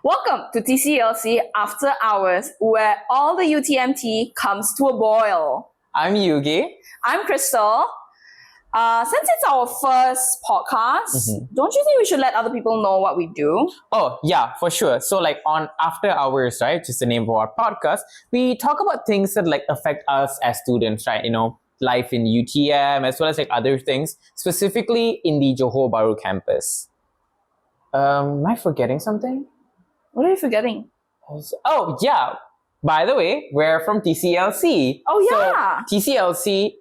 Welcome to TCELC After Hours, where all the UTM tea comes to a boil. I'm Yugi. I'm Cristal. Since it's our first podcast, don't you think we should let other people know what we do? Oh, yeah, for sure. So like on After Hours, right, just the name of our podcast, we talk about things that like affect us as students, right? You know, life in UTM as well as like other things, specifically in the Johor Bahru campus. Am I forgetting something? What are you forgetting? Oh, yeah. By the way, we're from TCELC. Oh, yeah. So, TCELC,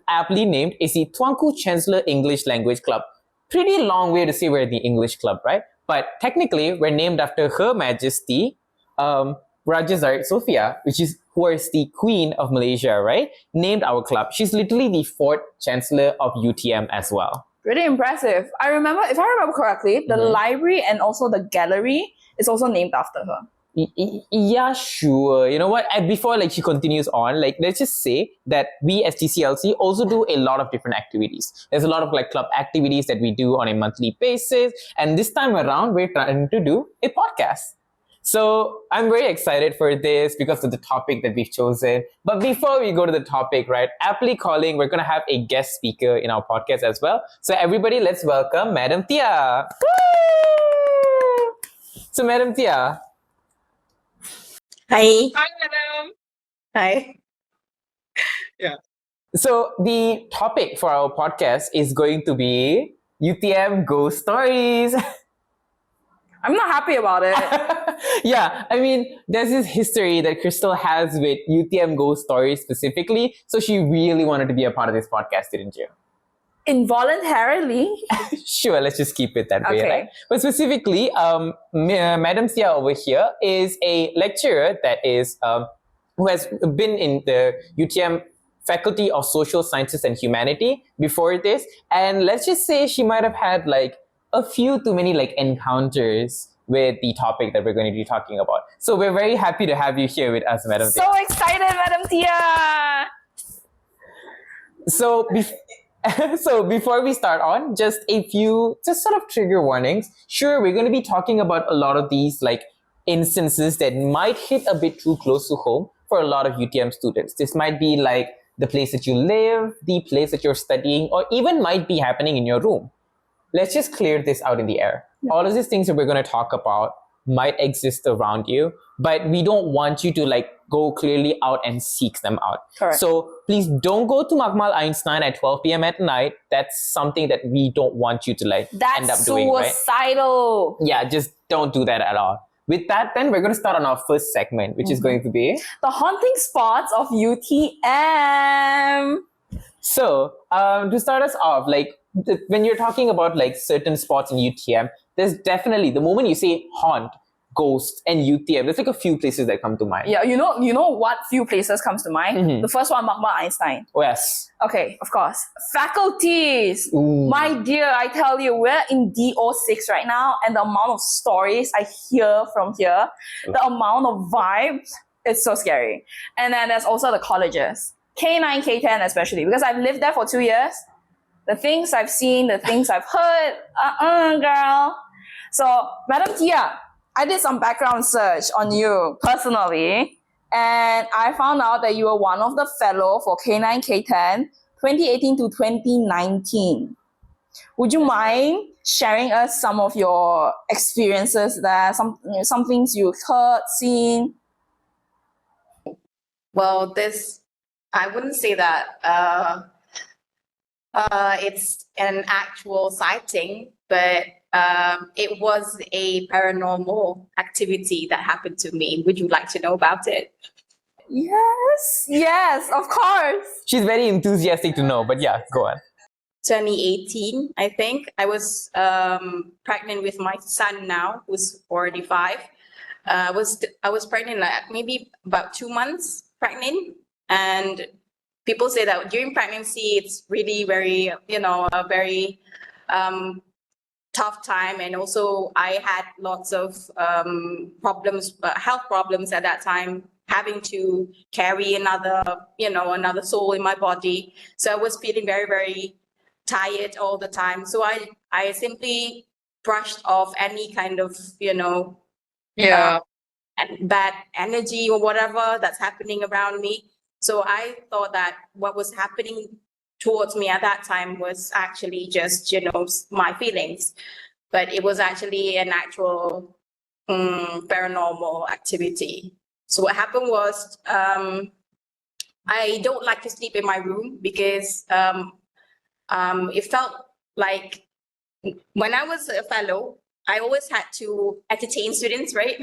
aptly named, is the Tuanku Chancellor English Language Club. Pretty long way to say we're the English club, right? But technically, we're named after Her Majesty, Raja Zaid Sofia, who is the Queen of Malaysia, right? Named our club. She's literally the fourth Chancellor of UTM as well. Pretty impressive. If I remember correctly, the library and also the gallery is also named after her. Yeah, sure. You know what? Before like she continues on, like let's just say that we as TCLC also do a lot of different activities. There's a lot of like club activities that we do on a monthly basis, and this time around we're trying to do a podcast. So I'm very excited for this because of the topic that we've chosen. But before we go to the topic, right, aptly calling, we're gonna have a guest speaker in our podcast as well. So everybody, let's welcome Madam Tia. Woo! So Madam Tia. Hi. Hi, madam. Hi. Yeah. So the topic for our podcast is going to be UTM Ghost Stories. I'm not happy about it. Yeah, I mean, there's this history that Cristal has with UTM Ghost Stories specifically. So she really wanted to be a part of this podcast, didn't you? Involuntarily. Sure, let's just keep it that way, Okay. right? But specifically, Madam Sia over here is a lecturer that is who has been in the UTM Faculty of Social Sciences and Humanity before this, and let's just say she might have had like a few too many like encounters with the topic that we're going to be talking about. So we're very happy to have you here with us, Madam Tia. So excited, Madam Tia. So before we start on, just sort of trigger warnings. Sure, we're going to be talking about a lot of these like instances that might hit a bit too close to home for a lot of UTM students. This might be like the place that you live, the place that you're studying, or even might be happening in your room. Let's just clear this out in the air. All of these things that we're going to talk about might exist around you, but we don't want you to like go clearly out and seek them out. Correct. So please don't go to Makmal Einstein at 12 p.m. at night. That's something that we don't want you to like end up doing, right? That's suicidal. Yeah, just don't do that at all. With that, then we're going to start on our first segment, which is going to be The haunting spots of UTM. So, to start us off, like when you're talking about like certain spots in UTM, there's definitely the moment you say haunt, ghost, and UTM, there's like a few places that come to mind. Yeah, you know what few places comes to mind? The first one, Mahmud Einstein. Oh, yes. Okay, of course. Faculties. Ooh. My dear, I tell you, we're in DO6 right now, and the amount of stories I hear from here, the amount of vibes, it's so scary. And then there's also the colleges. K9, K10 especially, because I've lived there for 2 years. The things I've seen, the things I've heard, girl. So, Madam Tia, I did some background search on you personally, and I found out that you were one of the fellow for K9, K10, 2018 to 2019. Would you mind sharing us some of your experiences there, some things you've heard, seen? Well, I wouldn't say that it's an actual sighting, but it was a paranormal activity that happened to me. Would you like to know about it? Yes, of course. She's very enthusiastic to know, but yeah, go on. 2018, I think. I was pregnant with my son now, who's 45. I was pregnant like maybe about 2 months pregnant, and people say that during pregnancy it's really very a very tough time, and also I had lots of problems, health problems at that time, having to carry another soul in my body. So I was feeling very, very tired all the time. So I simply brushed off any kind of Yeah. and bad energy or whatever that's happening around me. So I thought that what was happening towards me at that time was actually just, my feelings, but it was actually an actual paranormal activity. So what happened was, I don't like to sleep in my room because it felt like when I was a fellow, I always had to entertain students, right?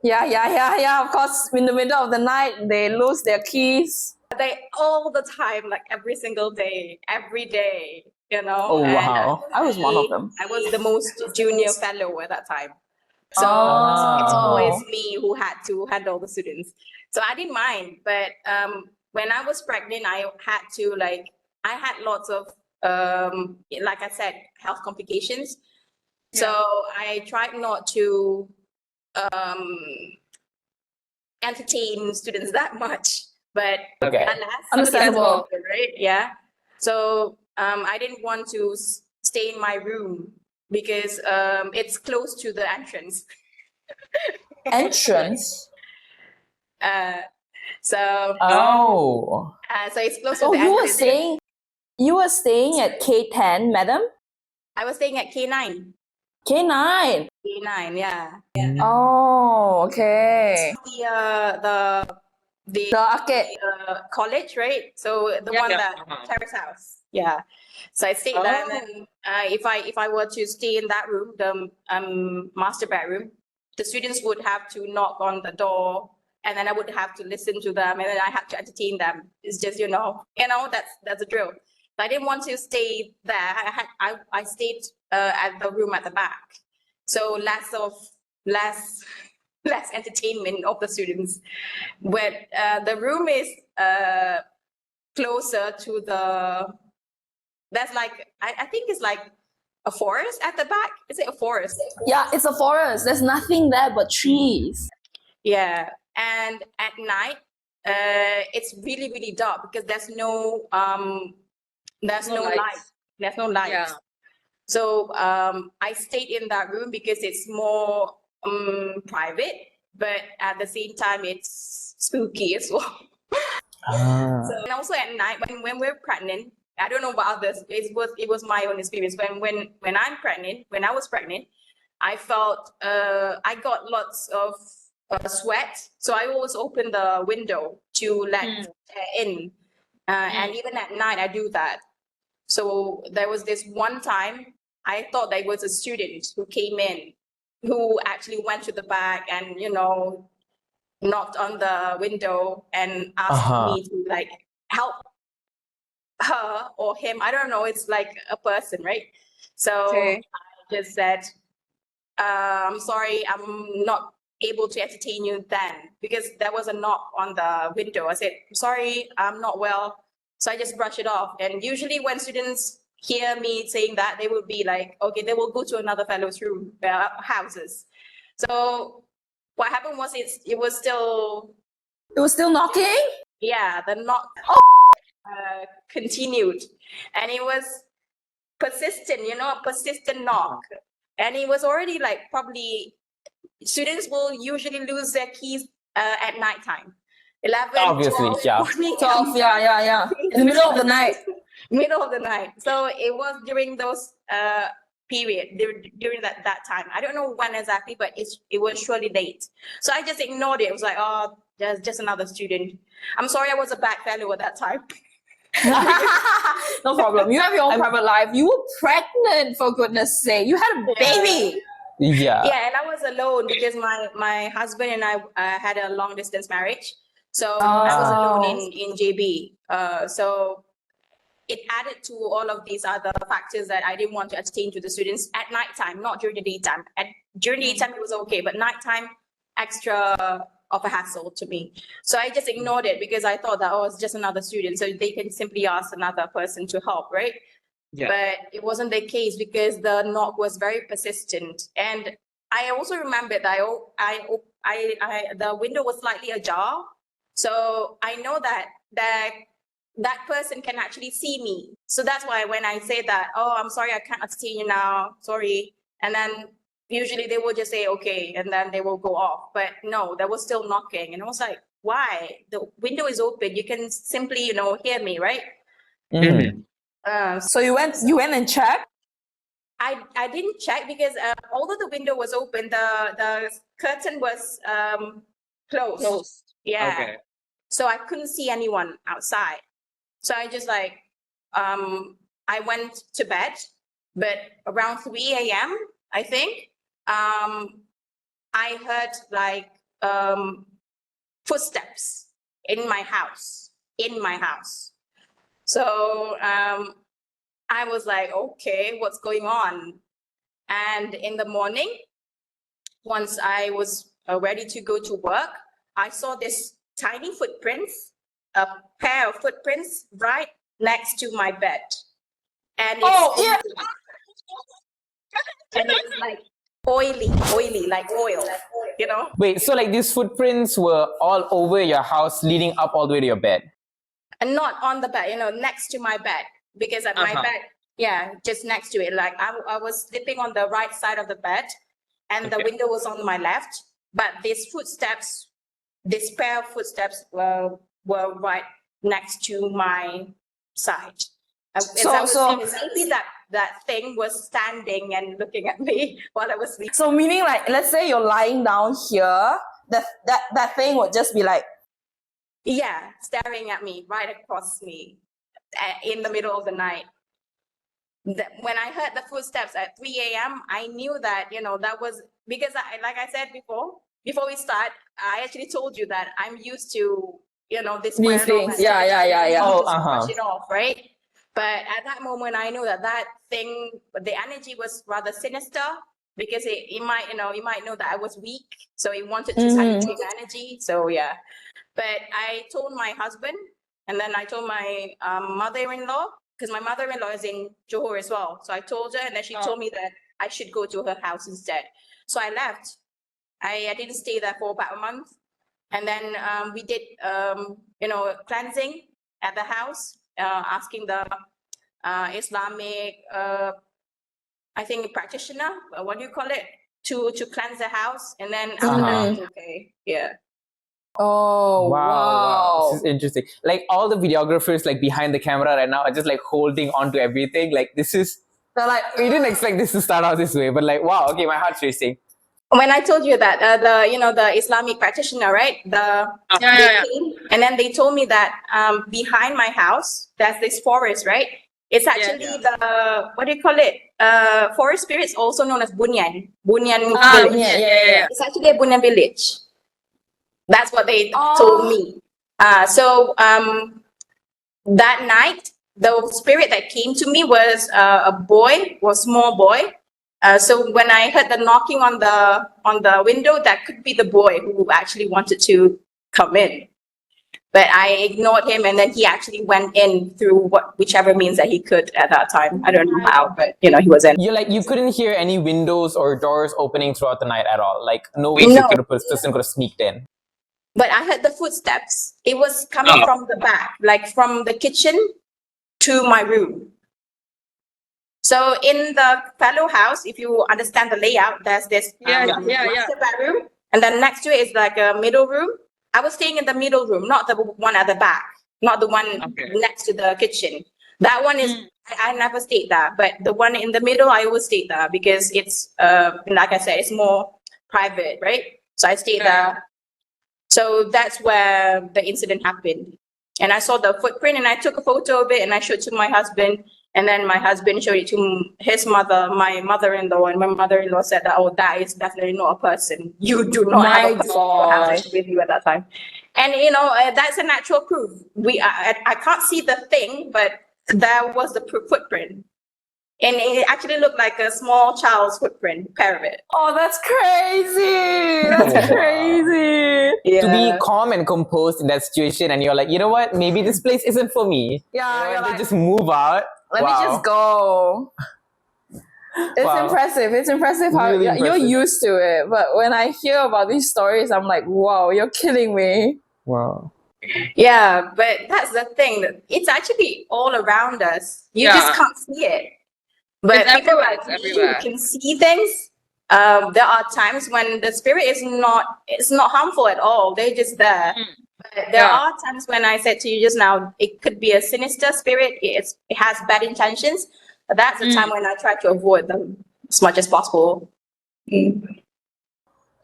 Yeah. Of course, in the middle of the night, they lose their keys. They all the time, like every single day, every day, Oh, and wow. I was one of them. I was the most junior fellow at that time. So it's always Oh. me who had to handle the students. So I didn't mind, but when I was pregnant, I had lots of, like I said, health complications. So I tried not to entertain students that much, but Okay. alas, Understandable. right? Yeah. So I didn't want to stay in my room because it's close to the entrance. Entrance. So Oh. so it's close to Oh, the entrance. you were staying at K10, madam? I was staying at K9. K9. K9, yeah. Oh, okay. The The arcade. college, right? So the one that Terrace House. Yeah. So I stayed there, and then if I were to stay in that room, the master bedroom, the students would have to knock on the door, and then I would have to listen to them, and then I had to entertain them. It's just that's a drill. But I didn't want to stay there. I stayed at the room at the back, so less less entertainment of the students. But the room is closer to that's like, I think it's like a forest at the back. Is it a forest? Yeah, it's a forest. There's nothing there but trees. Yeah. And at night, it's really, really dark because there's no light. There's no light. Yeah. So I stayed in that room because it's more private, but at the same time, it's spooky as well. So, and also at night when we're pregnant, I don't know about others. It was my own experience. When I was pregnant, I felt I got lots of sweat. So I always open the window to let air in, and even at night I do that. So there was this one time I thought there was a student who came in, who actually went to the back and knocked on the window and asked me to like help her or him. I don't know. It's like a person, right? So Okay. I just said, I'm sorry, I'm not able to entertain you then, because there was a knock on the window. I said, sorry, I'm not well. So I just brush it off. And usually when students hear me saying that, they will be like, okay, they will go to another fellow's room, houses. So what happened was it was still knocking? Yeah, the knock continued, and it was persistent, a persistent knock, and it was already like probably students will usually lose their keys at nighttime, 11, Obviously, 12, yeah. 1 a.m. 12, yeah. In the middle of the night. Middle of the night. So it was during those period during that time. I don't know when exactly, but it was surely late. So I just ignored it. It was like, oh, there's just another student. I'm sorry, I was a bad fellow at that time. No problem. You have your own private life. You were pregnant, for goodness sake. You had a baby. Yeah. Yeah, and I was alone because my husband and I had a long distance marriage. So I was alone in JB. So it added to all of these other factors that I didn't want to entertain to the students at nighttime, not during the daytime. During the daytime, it was okay, but nighttime, extra of a hassle to me. So I just ignored it because I thought that, oh, it's just another student, so they can simply ask another person to help, right? Yeah. But it wasn't the case because the knock was very persistent. And I also remember that the window was slightly ajar. So I know that person can actually see me. So that's why when I say that, oh, I'm sorry, I can't entertain you now, sorry. And then usually they will just say, okay, and then they will go off. But no, they were still knocking. And I was like, why? The window is open. You can simply, hear me, right? So you went and checked? I didn't check because although the window was open, the curtain was closed. Yeah. Okay. So I couldn't see anyone outside. So I just I went to bed, but around 3 a.m., I think, I heard footsteps in my house. So I was like, okay, what's going on? And in the morning, once I was ready to go to work, I saw this tiny footprints, a pair of footprints right next to my bed. And and it's like oily, like oil, Wait, so like these footprints were all over your house leading up all the way to your bed? And not on the bed, next to my bed. Because at my bed, just next to it. Like I was sleeping on the right side of the bed and the window was on my left. But these footsteps, this pair of footsteps were right next to my side. So maybe that thing was standing and looking at me while I was sleeping. So meaning like, let's say you're lying down here, that thing would just be like, yeah, staring at me right across me in the middle of the night. When I heard the footsteps at 3 a.m., I knew that, that was because like I said before we start, I actually told you that I'm used to, this these things. Yeah. Brush it off, right? But at that moment, I knew that thing, the energy was rather sinister because it might know that I was weak. So it wanted to take energy. So yeah. But I told my husband, and then I told my mother-in-law, because my mother-in-law is in Johor as well. So I told her, and then she told me that I should go to her house instead. So I left. I didn't stay there for about a month. And then we did, cleansing at the house, asking the Islamic, I think, practitioner, what do you call it, to cleanse the house. And then after that, it was okay. Yeah. Oh, wow. This is interesting. Like all the videographers like behind the camera right now are just like holding on to everything. Like they're like, we didn't expect this to start out this way, but like, wow, okay, my heart's racing. When I told you that the Islamic practitioner, right? They came, and then they told me that behind my house there's this forest, right? It's actually the, what do you call it? Forest spirits, also known as Bunyan village. Yeah. It's actually a Bunyan village. That's what they told me. So that night, the spirit that came to me was a small boy. So when I heard the knocking on the window, that could be the boy who actually wanted to come in. But I ignored him, and then he actually went in through whichever means that he could at that time. I don't know how, but he was in. You couldn't hear any windows or doors opening throughout the night at all. Like no way the person could have sneaked in. But I heard the footsteps. It was coming from the back, like from the kitchen to my room. So in the fellow house, if you understand the layout, there's this master bedroom, and then next to it is like a middle room. I was staying in the middle room, not the one at the back, not the one next to the kitchen. That one is, I never stayed there, but the one in the middle, I always stayed there because it's, like I said, it's more private, right? So I stayed there. So that's where the incident happened. And I saw the footprint and I took a photo of it and I showed it to my husband. And then my husband showed it to his mother, my mother-in-law, and my mother-in-law said that, oh, that is definitely not a person. You do not have a person with you at that time. And, that's a natural proof. I can't see the thing, but there was the footprint. And it actually looked like a small child's footprint, pair of it. Oh, that's crazy. That's crazy. Yeah. To be calm and composed in that situation, and you're like, you know what? Maybe this place isn't for me. Yeah, they just move out. Let me just go. It's impressive. It's impressive how you're used to it. But when I hear about these stories, I'm like, wow, you're killing me. Wow. Yeah, but that's the thing. It's actually all around us. You just can't see it. But people like me who can see things, there are times when the spirit is not harmful at all. They're just there. But there are times when I said to you just now, it could be a sinister spirit. It has bad intentions. But that's the time when I try to avoid them as much as possible.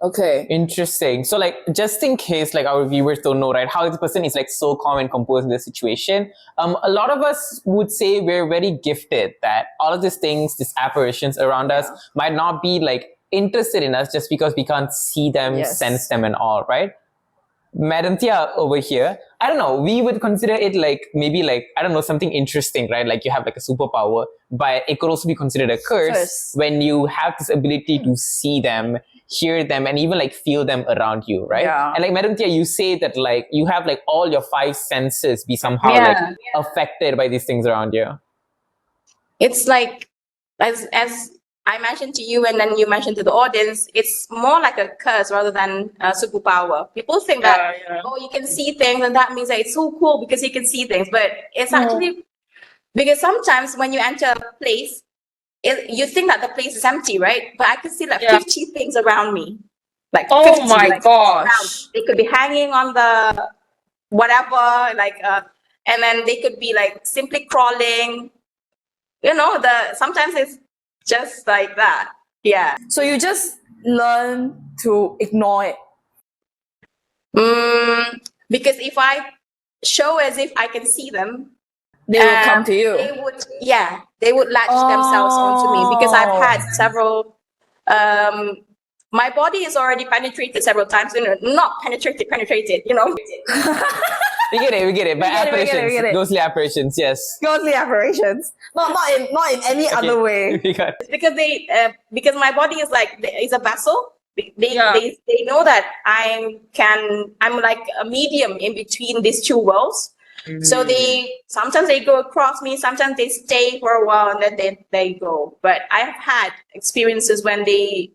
Okay. Interesting. So like, just in case like our viewers don't know, right, how the person is like so calm and composed in this situation, a lot of us would say we're very gifted that all of these things, these apparitions around us might not be like interested in us just because we can't see them, sense them and all, right? Madam Tia over here, I don't know, we would consider it like maybe like, I don't know, something interesting, right? Like you have like a superpower, but it could also be considered a curse when you have this ability to see them, hear them, and even like feel them around you, right? Yeah. And like Madam Tia, you say that like you have like all your 5 senses be somehow like affected by these things around you. It's like, as I mentioned to you and then you mentioned to the audience, it's more like a curse rather than a superpower. People think that, oh, you can see things and that means that it's so cool because you can see things. But it's actually, because sometimes when you enter a place, you think that the place is empty, right? But I could see like 50 things around me. Like 50, Oh my like, gosh. they could be hanging on the whatever, like, and then they could be like simply crawling. You know, sometimes it's just like that. Yeah. So you just learn to ignore it. Because if I show as if I can see them, They will come to you. They would latch themselves onto me because I've had several. My body is already penetrated several times. You know, not penetrated. You know. We get it. By apparitions, we get it. ghostly apparitions, yes. Ghostly apparitions. Not in any other way. Because my body is like is a vessel. They know that I'm like a medium in between these two worlds. So sometimes they go across me, sometimes they stay for a while and then they go. But I've had experiences when they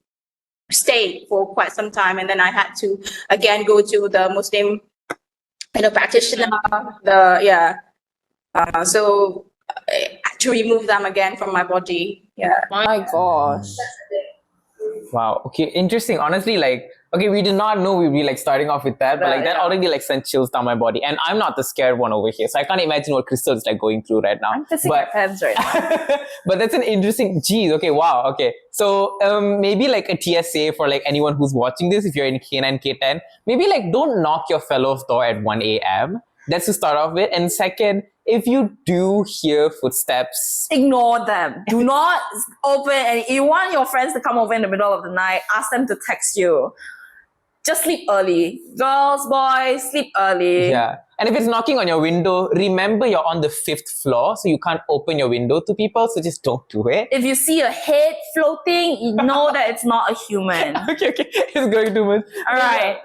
stayed for quite some time and then I had to again go to the Muslim practitioner. So I had to remove them again from my body. Yeah. My gosh. Wow. Okay. Interesting. Honestly, like, okay, we did not know we'd be like starting off with that, but like that already like sent chills down my body. And I'm not the scared one over here, so I can't imagine what Cristal is like going through right now. I'm pissing my pants right now. But that's an interesting. Geez. Okay. Wow. Okay. So maybe like a TSA for like anyone who's watching this, if you're in K9, K10, maybe like don't knock your fellow's door at 1 a.m. That's to start off with. And second, if you do hear footsteps, ignore them. Do not open. And if you want your friends to come over in the middle of the night, ask them to text you. Just sleep early. Girls, boys, sleep early. Yeah. And if it's knocking on your window, remember you're on the 5th floor, so you can't open your window to people, so just don't do it. If you see a head floating, you know that it's not a human. Okay, it's going too much. All right.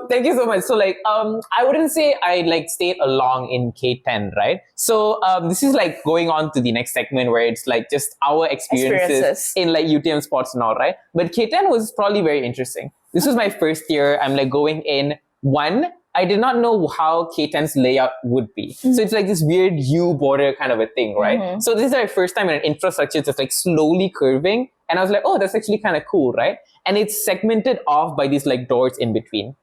Thank you so much. So like, I wouldn't say I like stayed along in K10, right? So this is like going on to the next segment where it's like just our experiences in like UTM sports and all, right? But K10 was probably very interesting. This was my first year. I'm like going in. I did not know how K10's layout would be. So it's like this weird U border kind of a thing, right? So this is our first time in an infrastructure that's like slowly curving. And I was like, oh, that's actually kind of cool, right? And it's segmented off by these like doors in between.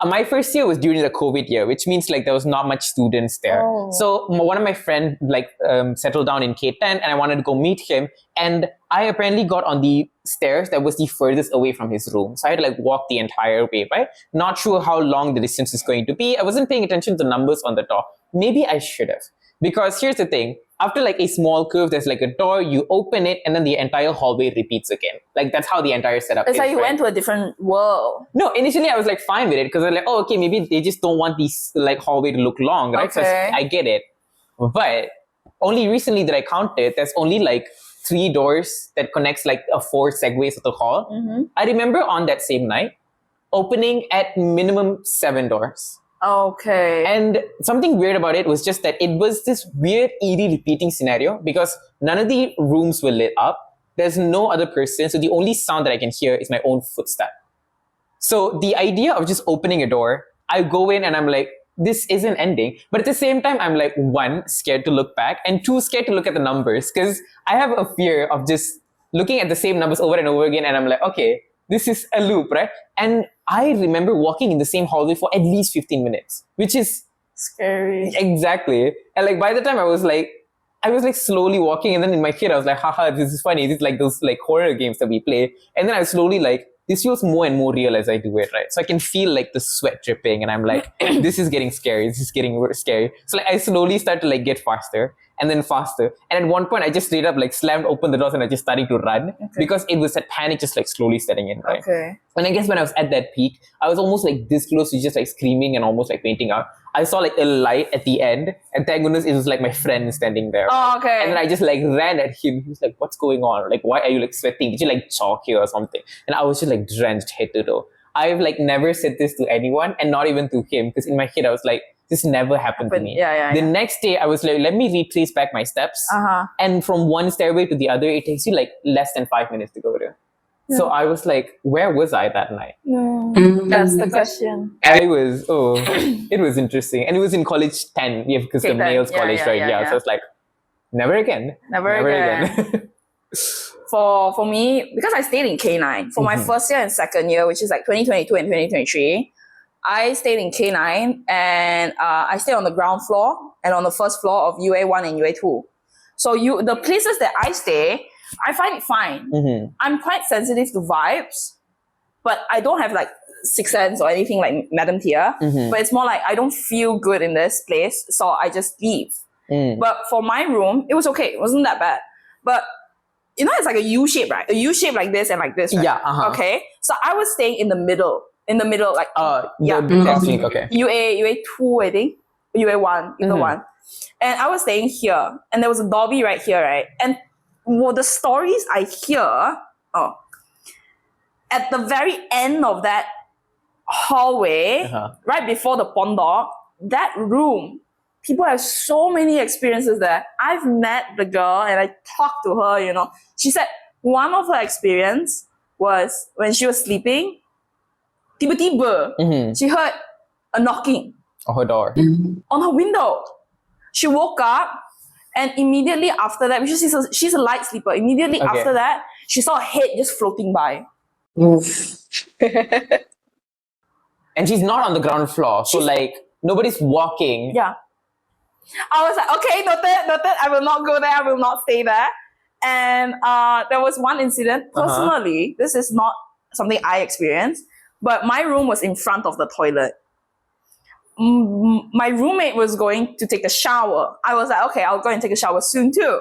My first year was during the COVID year, which means like there was not much students there. So one of my friends like settled down in K10 and I wanted to go meet him. And I apparently got on the stairs that was the furthest away from his room. So I had to like walk the entire way, right? Not sure how long the distance is going to be. I wasn't paying attention to the numbers on the door. Maybe I should have. Because here's the thing. After like a small curve, there's like a door, you open it, and then the entire hallway repeats again. Like that's how the entire setup is. It's like you went to a different world. No, initially I was like fine with it because I was like, oh, okay, maybe they just don't want this like hallway to look long, right? Okay. So I get it. But only recently that I counted, there's only like 3 doors that connects like 4 segways of the hall. I remember on that same night, opening at minimum 7 doors. Okay. And something weird about it was just that it was this weird, eerie repeating scenario because none of the rooms were lit up. There's no other person. So the only sound that I can hear is my own footstep. So the idea of just opening a door, I go in and I'm like, this isn't ending. But at the same time, I'm like, 1, scared to look back, and 2, scared to look at the numbers because I have a fear of just looking at the same numbers over and over again, and I'm like, okay, this is a loop, right? And I remember walking in the same hallway for at least 15 minutes, which is Scary. exactly. And like by the time I was like slowly walking, and then in my head I was like, haha, this is funny. This is like those like horror games that we play. And then I was slowly like, this feels more and more real as I do it, right? So I can feel like the sweat dripping, and I'm like, this is getting scary. This is getting scary. So like I slowly start to like get faster and then faster. And at one point I just straight up like slammed open the doors and I just started to run because it was that panic just like slowly setting in, right? Okay. And I guess when I was at that peak, I was almost like this close to just like screaming and almost like fainting out. I saw like a light at the end, and thank goodness it was like my friend standing there. Oh, okay. And then I just like ran at him. He was like, what's going on? Like, why are you like sweating? Did you like chalk here or something? And I was just like drenched head to toe. I've like never said this to anyone, and not even to him, because in my head I was like, this never happened to me. The next day I was like, let me retrace back my steps. And from one stairway to the other, it takes you like less than 5 minutes to go there. So I was like, where was I that night? That's the question. It was interesting. And it was in college 10, because the male's college, right? So it's like, never again. Never again. For me, because I stayed in K9, for my first year and second year, which is like 2022 and 2023, I stayed in K9, and I stayed on the ground floor and on the first floor of UA1 and UA2. So the places that I stay, I find it fine. I'm quite sensitive to vibes, but I don't have like sixth sense or anything like Madam Tia. But it's more like I don't feel good in this place, so I just leave. But for my room, it was okay. It wasn't that bad. But you know, it's like a U shape, right? A U shape like this and like this, right? Okay. So I was staying in the middle, like okay. UA2, I think. UA1, either one. And I was staying here, and there was a Dobby right here, right? And the stories I hear, at the very end of that hallway, right before the pondok, that room, people have so many experiences there. I've met the girl and I talked to her, you know. She said one of her experience was when she was sleeping, tiba-tiba, she heard a knocking on her door, on her window. She woke up, and immediately after that, because she's a light sleeper, immediately after that, she saw a head just floating by. And she's not on the ground floor, so like nobody's walking. Yeah. I was like, okay, noted. I will not go there. I will not stay there. And there was one incident. Personally, this is not something I experienced, but my room was in front of the toilet. My roommate was going to take a shower. I was like, okay, I'll go and take a shower soon too.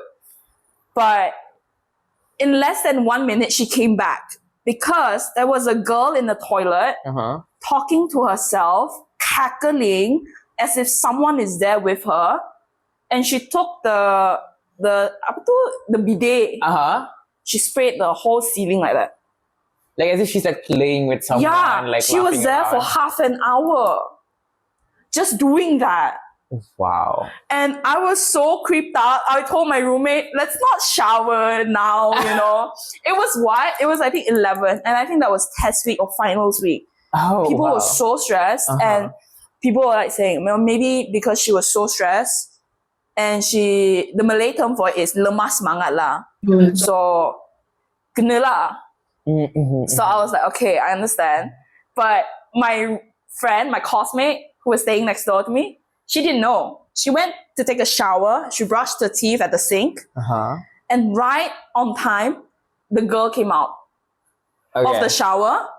But in less than 1 minute, she came back because there was a girl in the toilet talking to herself, cackling as if someone is there with her. And she took the bidet. She sprayed the whole ceiling like that. Like as if she's like playing with someone. Yeah, like she was there for half an hour. Just doing that. Wow. And I was so creeped out. I told my roommate, let's not shower now, you know. It was I think 11. And I think that was test week or finals week. People were so stressed. And people were like saying, well, maybe because she was so stressed, and the Malay term for it is lemah semangat lah. So, kena lah. So I was like, okay, I understand. But my friend, my classmate, who was staying next door to me, she didn't know. She went to take a shower. She brushed her teeth at the sink. And right on time, the girl came out of the shower,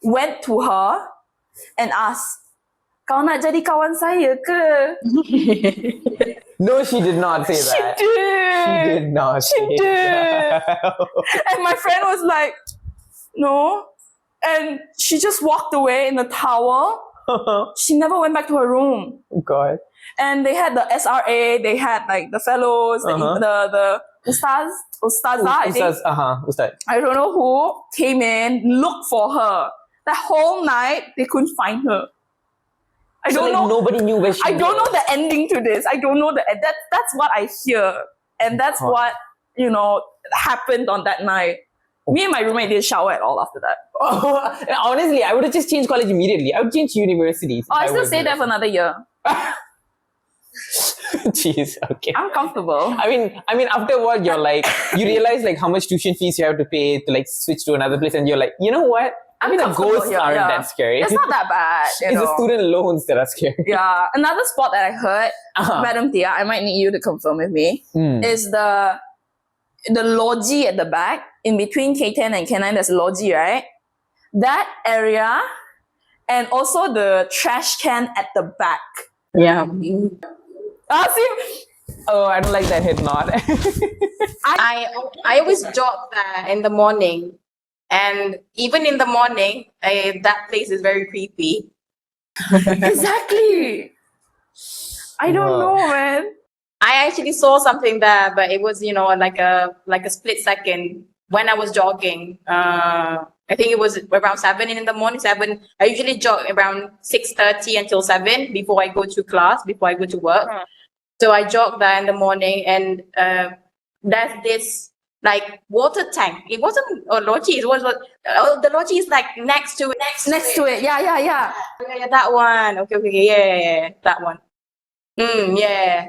went to her, and asked, "Kau nak jadi kawan saya ke?" No, she did not say that. She did. She did not. She did. And my friend was like, "No." And she just walked away in the towel. She never went back to her room. Oh God. And they had the SRA, they had like the fellows, the Ustazah, I think. Ustaz. I don't know who came in, looked for her. That whole night, they couldn't find her. I don't know. Nobody knew where she was. I don't know the ending to this. I don't know that's what I hear. And that's what, you know, happened on that night. Me and my roommate didn't shower at all after that. Honestly, I would have just changed college immediately. I would change universities. I still stayed there for another year. Jeez, okay. I'm comfortable. I mean, after a while, you're like, you realize like how much tuition fees you have to pay to like switch to another place, and you're like, you know what? I mean, the comfortable ghosts here, aren't yeah. that scary. It's not that bad. It's the student loans that are scary. Yeah. Another spot that I heard, Madam Tia, I might need you to confirm with me, is the logi at the back, in between K10 and K9, there's logi, right? That area, and also the trash can at the back. Yeah. See? Oh, I don't like that head nod. I always jog there in the morning, and even in the morning, that place is very creepy. Exactly. I don't know, man. I actually saw something there, but it was, like a split second when I was jogging. I think it was around 7 in the morning. 7. I usually jog around 6:30 until 7 before I go to class, before I go to work. So I jogged there in the morning, and there's this like water tank. It wasn't a logi. It was the logi is like next to it. Next to it. Yeah. Yeah, that one. Okay. Yeah, that one. Yeah.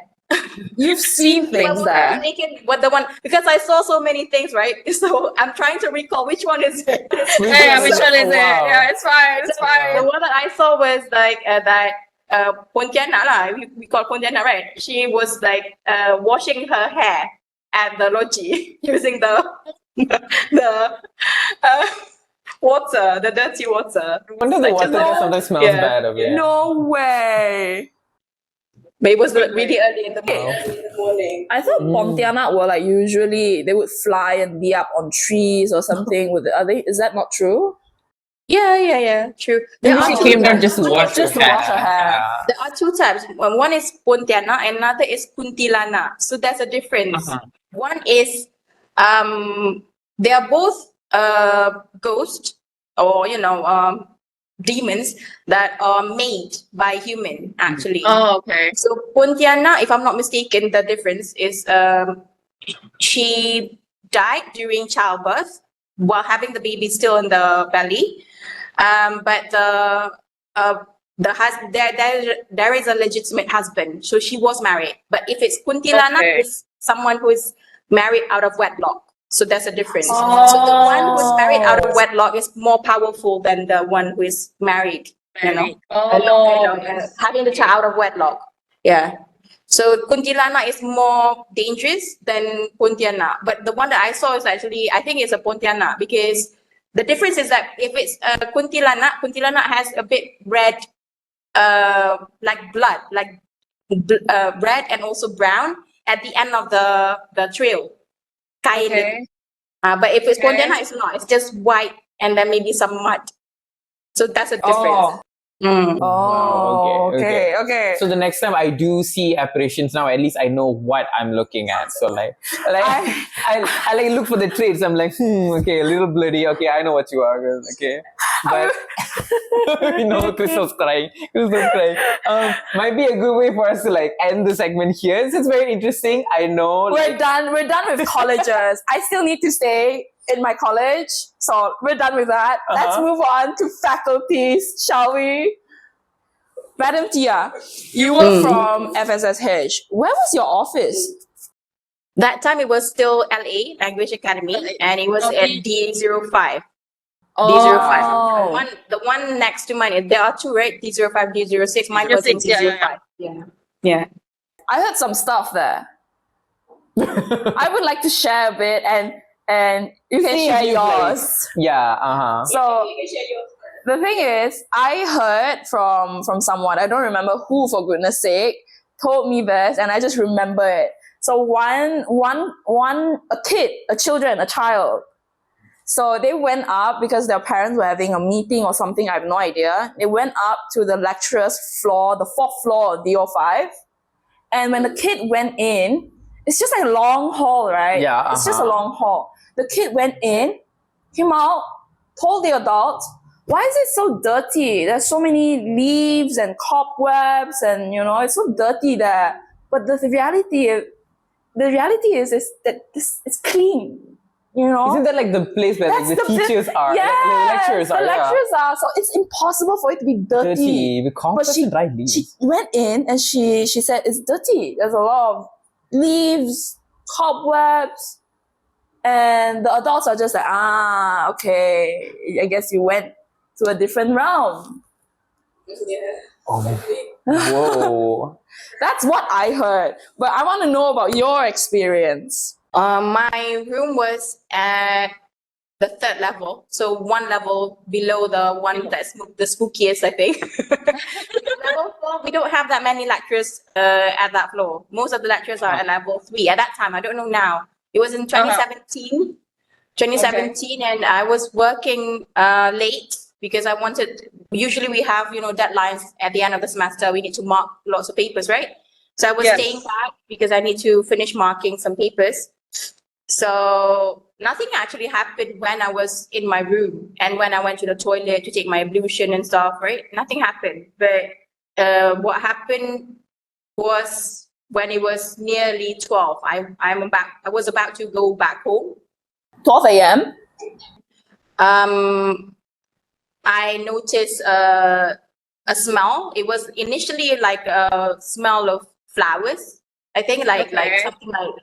You've seen things there. What the one, because I saw so many things, right? So I'm trying to recall which one is it. Yeah, which one is it? Wow. Yeah, it's fine. It's fine. The one that I saw was like that Pontianak lah. We call Pontianak, right? She was like washing her hair at the logi using the water, the dirty water. I wonder the water just sometimes smells bad of it. No way. But it was really early in the morning. I thought Pontianak were like usually they would fly and be up on trees or something. Is that not true? Yeah. True. Maybe she came down just to wash her hair. There are two types. One is Pontianak, and another is Kuntilana. So there's a difference. One is they are both ghosts, or demons that are made by human actually. Oh, okay. So Pontianak, if I'm not mistaken, the difference is she died during childbirth while having the baby still in the belly. But there is a legitimate husband, so she was married. But if it's Kuntilana, it's someone who is married out of wedlock. So there's a difference. So the one who is married out of wedlock is more powerful than the one who is married. Having the child out of wedlock. Yeah. So Kuntilana is more dangerous than Pontianak. But the one that I saw is actually, I think it's a Pontianak, because the difference is that if it's Kuntilana has a bit red, like blood, like red and also brown at the end of the trail. Okay. But if it's Pontianak, it's not. It's just white and then maybe some mud. So that's a difference. Okay. So the next time I do see apparitions now, at least I know what I'm looking at. So I like look for the traits. I'm like, okay, a little bloody. Okay, I know what you are. Okay, but Cristal's crying. Might be a good way for us to like end the segment here. This is very interesting. I know. We're done with colleges. I still need to stay in my college, so we're done with that. Let's move on to faculties, shall we? Madam Tia, you were from FSSH. Where was your office? That time it was still LA, Language Academy, and it was at D05. D05. The one next to mine, there are two, right? D05, D06. Mine was in D05. Yeah. I heard some stuff there. I would like to share a bit, and you can share yours. Yeah. So the thing is, I heard from someone, I don't remember who, for goodness sake, told me this, and I just remember it. So a child. So they went up because their parents were having a meeting or something, I have no idea. They went up to the lecturer's floor, the 4th floor of D05. And when the kid went in, it's just like a long hall, right? Yeah. It's just a long hall. The kid went in, came out, told the adults, why is it so dirty? There's so many leaves and cobwebs and, it's so dirty there. But the reality is that it's clean. You know? Isn't that like the place where like, the That's teachers are? Yeah, Like, the lecturers are. the Yeah. lecturers are. So it's impossible for it to be dirty. Dirty. With compost and dry leaves. She went in and she said it's dirty. There's a lot of leaves, cobwebs, and the adults are just like, okay, I guess you went to a different realm. Oh. Whoa. That's what I heard. But I want to know about your experience. My room was at the 3rd level, so one level below the one that's the spookiest, I think. Level 4, we don't have that many lecturers at that floor. Most of the lecturers are at level 3 at that time. I don't know now. It was in 2017. 2017, and I was working late because I wanted. Usually, we have deadlines at the end of the semester. We need to mark lots of papers, right? So I was staying back because I need to finish marking some papers. So nothing actually happened when I was in my room and when I went to the toilet to take my ablution and stuff, right? Nothing happened. But what happened was when it was nearly 12, I was about to go back home. 12 a.m. I noticed a smell. It was initially like a smell of flowers. I think like something like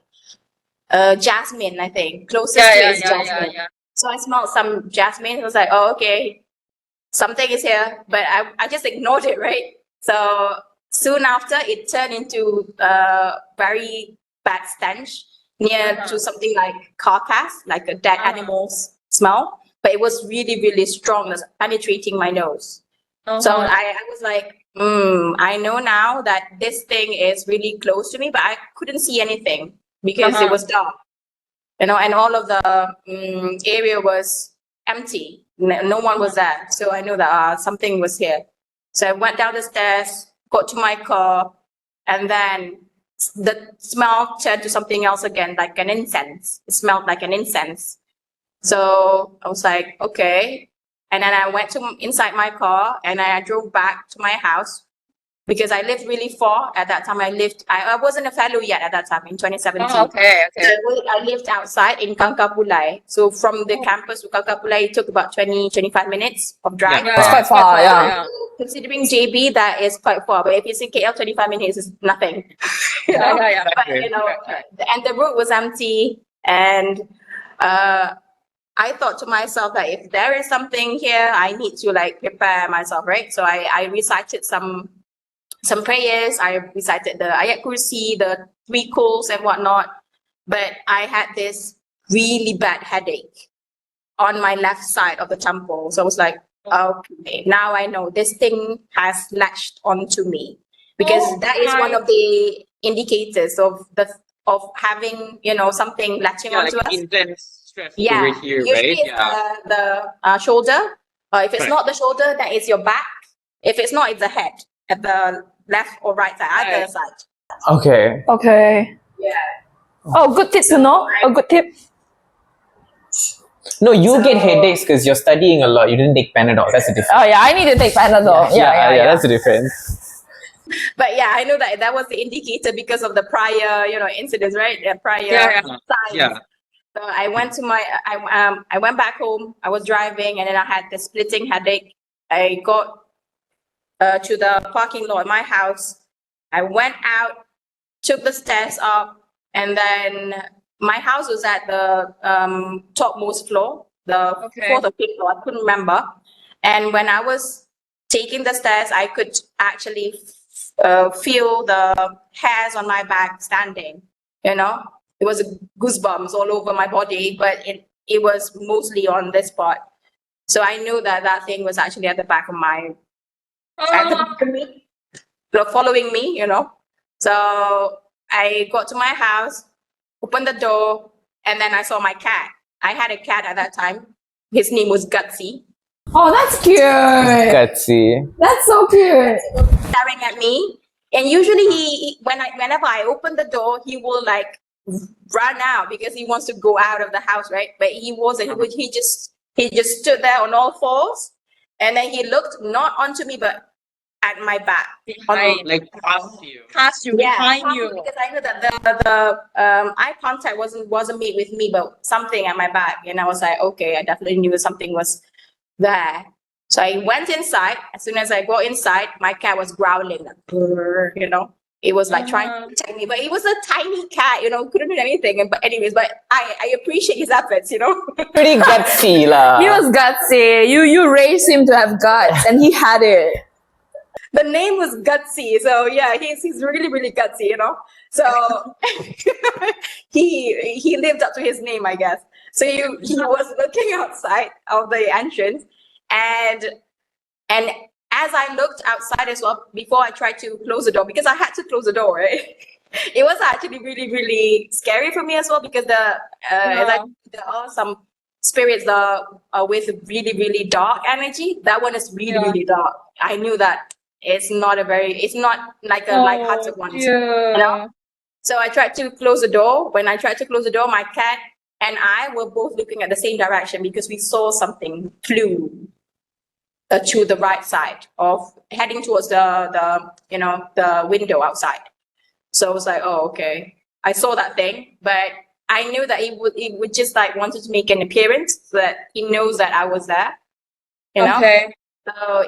jasmine, I think. Closest to it is jasmine. So I smelled some jasmine. I was like, oh, okay, something is here. But I just ignored it, right? So soon after, it turned into a very bad stench near to something like carcass, like a dead animal's smell. But it was really, really strong. It was penetrating my nose. So I was like, I know now that this thing is really close to me, but I couldn't see anything because it was dark, and all of the area was empty. No one was there. So I knew that something was here. So I went down the stairs, got to my car, and then the smell turned to something else again, like an incense. It smelled like an incense. So I was like, okay. And then I went inside my car and I drove back to my house because I lived really far at that time. I wasn't a fellow yet at that time in 2017. Oh, okay. So I lived outside in Kangkapulai. So from the campus to Kangkapulai, it took about 20-25 minutes of drive. Yeah, It's quite far, yeah. Considering JB, that is quite far. But if it's in KL, 25 minutes is nothing. Yeah. But, and the road was empty. And I thought to myself that if there is something here, I need to like prepare myself, right? So I recited some prayers. I recited the Ayat Kursi, the 3 calls and whatnot. But I had this really bad headache on my left side of the temple. So I was like, okay, now I know this thing has latched onto me, because that is one of the indicators of having something latching onto like us. intense stress Yeah, over here, usually right? it's the shoulder. If it's not the shoulder, then it's your back. If it's not, it's the head at the left or right side, either side. Okay. Okay. Yeah. Oh, good tip to know. A good tip. No, you get headaches because you're studying a lot. You didn't take Panadol. That's the difference. Oh yeah, I need to take Panadol. Yeah. That's the difference. But yeah, I know that was the indicator because of the prior, incidents, right? The prior signs. Yeah. So I went to I went back home. I was driving, and then I had the splitting headache. I got to the parking lot of my house. I went out, took the stairs up, and then my house was at the topmost floor, the 4th or 5th floor. I couldn't remember. And when I was taking the stairs, I could actually feel the hairs on my back standing. It was goosebumps all over my body, but it was mostly on this part. So I knew that thing was actually at the back of my, at the back of me, following me. So I got to my house, opened the door, and then I saw my cat. I had a cat at that time. His name was Gutsy. Oh, that's cute. Gutsy. That's so cute. Staring at me. And usually whenever I open the door, he will like run out because he wants to go out of the house, right? But he wasn't. He just stood there on all fours, and then he looked not onto me but at my back. Behind, like past you. Past you, behind you. Because I knew that the eye contact wasn't made with me, but something at my back, and I was like, okay, I definitely knew something was there. So I went inside. As soon as I got inside, my cat was growling, like, "Brr," you know. It was like trying to protect me, but it was a tiny cat, you know, couldn't do anything. But anyways, but I appreciate his efforts, you know. Pretty gutsy lah. He was gutsy. You raised him to have guts, and he had it. The name was Gutsy, so yeah, he's really really gutsy, you know. So he lived up to his name, I guess. So he was looking outside of the entrance, and as I looked outside as well, before I tried to close the door, because I had to close the door, right? It was actually really really scary for me as well, because there are some spirits that are with really really dark energy. That one is really really dark. I knew that. It's not like a light-hearted one, you know? So I tried to close the door. When I tried to close the door, my cat and I were both looking at the same direction, because we saw something flew to the right side of heading towards the window outside. So I was like, oh, okay. I saw that thing, but I knew that it would just like wanted to make an appearance so that he knows that I was there, you know? Okay. So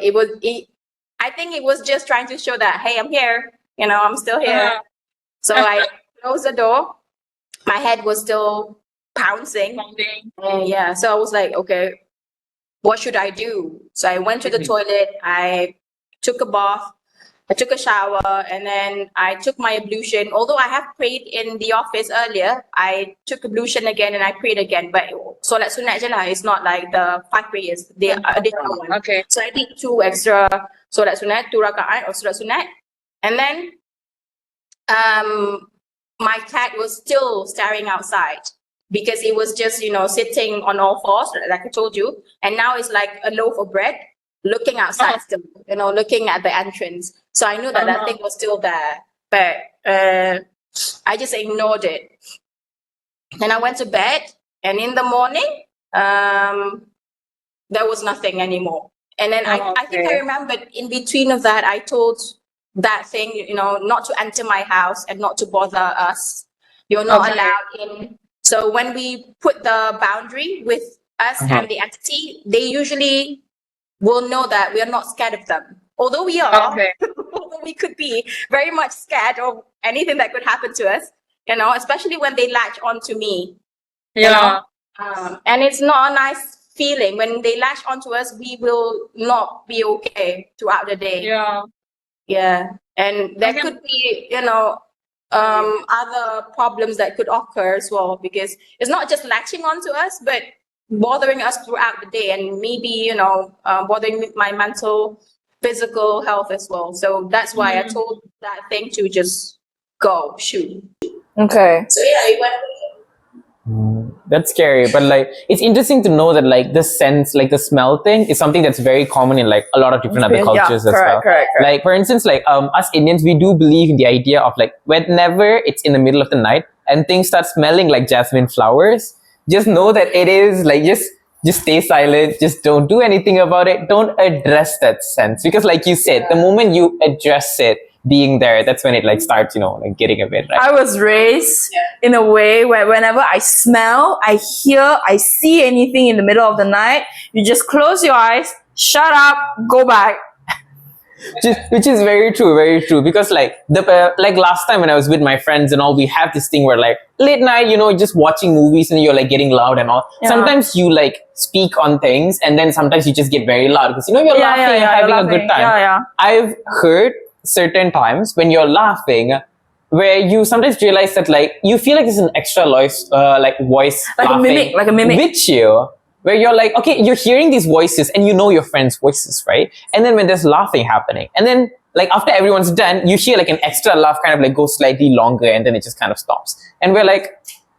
I think it was just trying to show that, hey, I'm here, you know, I'm still here. So I closed the door. My head was still pouncing. And yeah, so I was like, okay, what should I do? So I went to the toilet. I took a bath. I took a shower, and then I took my ablution. Although I have prayed in the office earlier, I took ablution again and I prayed again. But solat sunat je lah. It's not like the 5 prayers. They are different one. Okay. So I did 2 extra solat sunat, 2 rakaat or solat sunat. And then my cat was still staring outside, because it was just, you know, sitting on all fours, like I told you. And now it's like a loaf of bread, looking outside still, you know, looking at the entrance. So I knew that that thing was still there, but I just ignored it. Then I went to bed, and in the morning, there was nothing anymore. And then I think I remembered in between of that, I told that thing, you know, not to enter my house and not to bother us. You're not allowed in. So when we put the boundary with us and the entity, they usually will know that we are not scared of them. Although we are, although we could be very much scared of anything that could happen to us, you know, especially when they latch onto me. Yeah. You know? And it's not a nice feeling. When they latch onto us, we will not be okay throughout the day. Yeah. Yeah. And there could be, you know, other problems that could occur as well, because it's not just latching onto us, but bothering us throughout the day, and maybe, you know, bothering my mental, physical health as well. So that's why I told that thing to just go shoot. Okay. So yeah, it went. That's scary, but like it's interesting to know that like the sense, like the smell thing, is something that's very common in like a lot of different other cultures as well. Correct. Like for instance, like us Indians, we do believe in the idea of like whenever it's in the middle of the night and things start smelling like jasmine flowers, just know that it is like just stay silent, just don't do anything about it, don't address that sense, because like you said, the moment you address it being there, that's when it like starts, you know, like getting a bit right. I was raised in a way where whenever I smell, I hear, I see anything in the middle of the night, you just close your eyes, shut up, go back. Which is very true, because like like last time when I was with my friends and all, we have this thing where like late night, you know, just watching movies and you're like getting loud and all. Sometimes you like speak on things, and then sometimes you just get very loud because, you know, you're laughing and having a good time. I've heard certain times when you're laughing where you sometimes realize that like you feel like there's an extra voice like laughing a mimic with you, where you're like, okay, you're hearing these voices and you know your friends' voices, right? And then when there's laughing happening, and then like after everyone's done, you hear like an extra laugh kind of like go slightly longer, and then it just kind of stops, and we're like,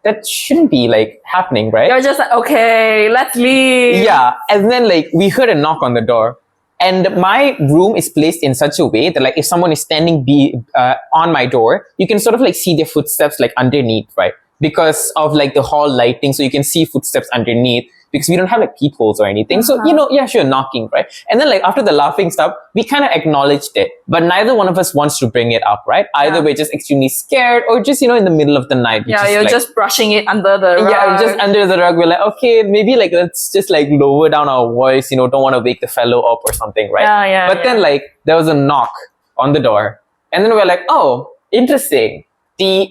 that shouldn't be like happening, right? You're just like, okay, let's leave. Yeah. And then like we heard a knock on the door. And my room is placed in such a way that like if someone is standing on my door, you can sort of like see their footsteps like underneath, right? Because of like the hall lighting, so you can see footsteps underneath. because we don't have like peepholes or anything. So, yeah, sure, knocking, right? And then like after the laughing stuff, we kind of acknowledged it, but neither one of us wants to bring it up, right? Either we're just extremely scared or just, in the middle of the night. Yeah, you're just brushing it under the rug. Yeah, just under the rug. We're like, okay, maybe like let's just like lower down our voice, don't want to wake the fellow up or something, right? But then like there was a knock on the door, and then we're like, oh, interesting.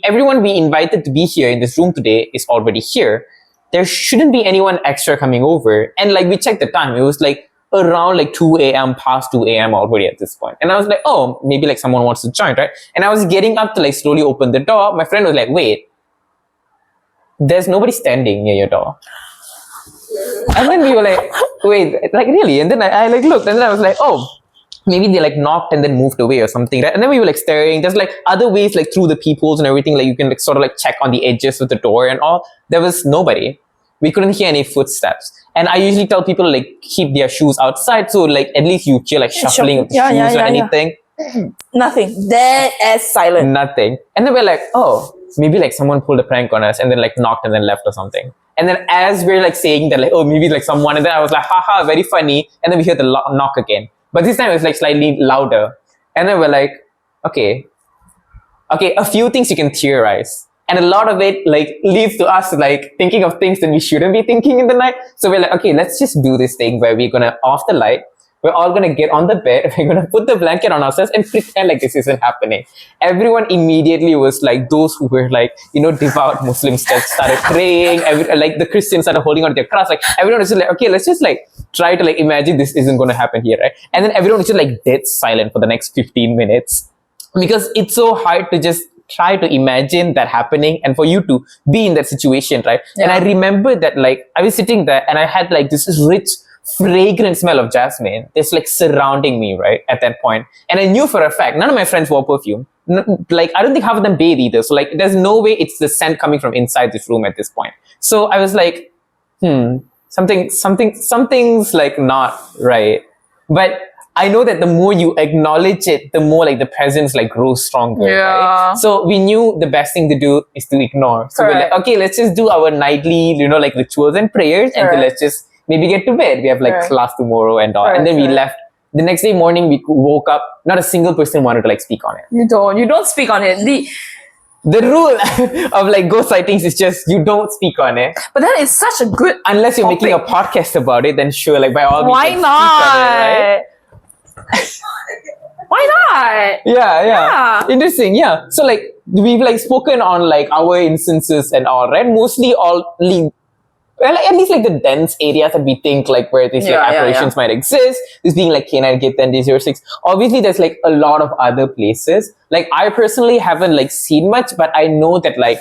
Everyone we invited to be here in this room today is already here. There shouldn't be anyone extra coming over. And like we checked the time, it was like around like 2 a.m. past 2 a.m. already at this point. And I was like, oh, maybe like someone wants to join, right? And I was getting up to like slowly open the door. My friend was like, wait, there's nobody standing near your door. And then we were like, wait, like really? And then I like looked, and then I was like, oh, maybe they like knocked and then moved away or something, right? And then we were like staring. There's like other ways, like through the peepholes and everything, like you can like sort of like check on the edges of the door and all. There was nobody. We couldn't hear any footsteps. And I usually tell people like keep their shoes outside, so like at least you hear like shuffling of the shoes or anything. Nothing. Dead as silent. Nothing. And then we're like, oh, maybe like someone pulled a prank on us and then like knocked and then left or something. And then as we're like saying that, like, oh, maybe like someone, and then I was like, haha, very funny. And then we hear the knock again. But this time it was like slightly louder. And then we're like, okay, a few things you can theorize. And a lot of it like leads to us like thinking of things that we shouldn't be thinking in the night. So we're like, okay, let's just do this thing where we're going to off the light. We're all going to get on the bed. We're going to put the blanket on ourselves and pretend like this isn't happening. Everyone immediately was like, those who were like, devout Muslims that started praying. Like the Christians started holding on to their cross. Like everyone was just like, okay, let's just like try to like imagine this isn't going to happen here, right? And then everyone was just like dead silent for the next 15 minutes because it's so hard to just try to imagine that happening and for you to be in that situation, right? Yeah. And I remember that like I was sitting there and I had like this rich fragrant smell of jasmine that's like surrounding me right at that point. And I knew for a fact none of my friends wore perfume. Like I don't think half of them bathe either. So like there's no way it's the scent coming from inside this room at this point. So I was like, something's like not right. But I know that the more you acknowledge it, the more like the presence like grows stronger. Yeah. Right? So we knew the best thing to do is to ignore. So we're like, okay, let's just do our nightly, like rituals and prayers, and then let's just maybe get to bed. We have like class tomorrow and all. And then we left. The next day morning, we woke up. Not a single person wanted to like speak on it. You don't speak on it. The rule of like ghost sightings is just you don't speak on it. But that is such a good unless you're making a podcast about it, then sure, like by all means. Why not? Speak on it, right? Why not? Yeah. Interesting. Yeah. So like we've like spoken on like our instances and all, right? Mostly all well, like, at least like the dense areas that we think like where these like apparitions might exist. This being like K9, K10, D06. Obviously, there's like a lot of other places. Like I personally haven't like seen much, but I know that like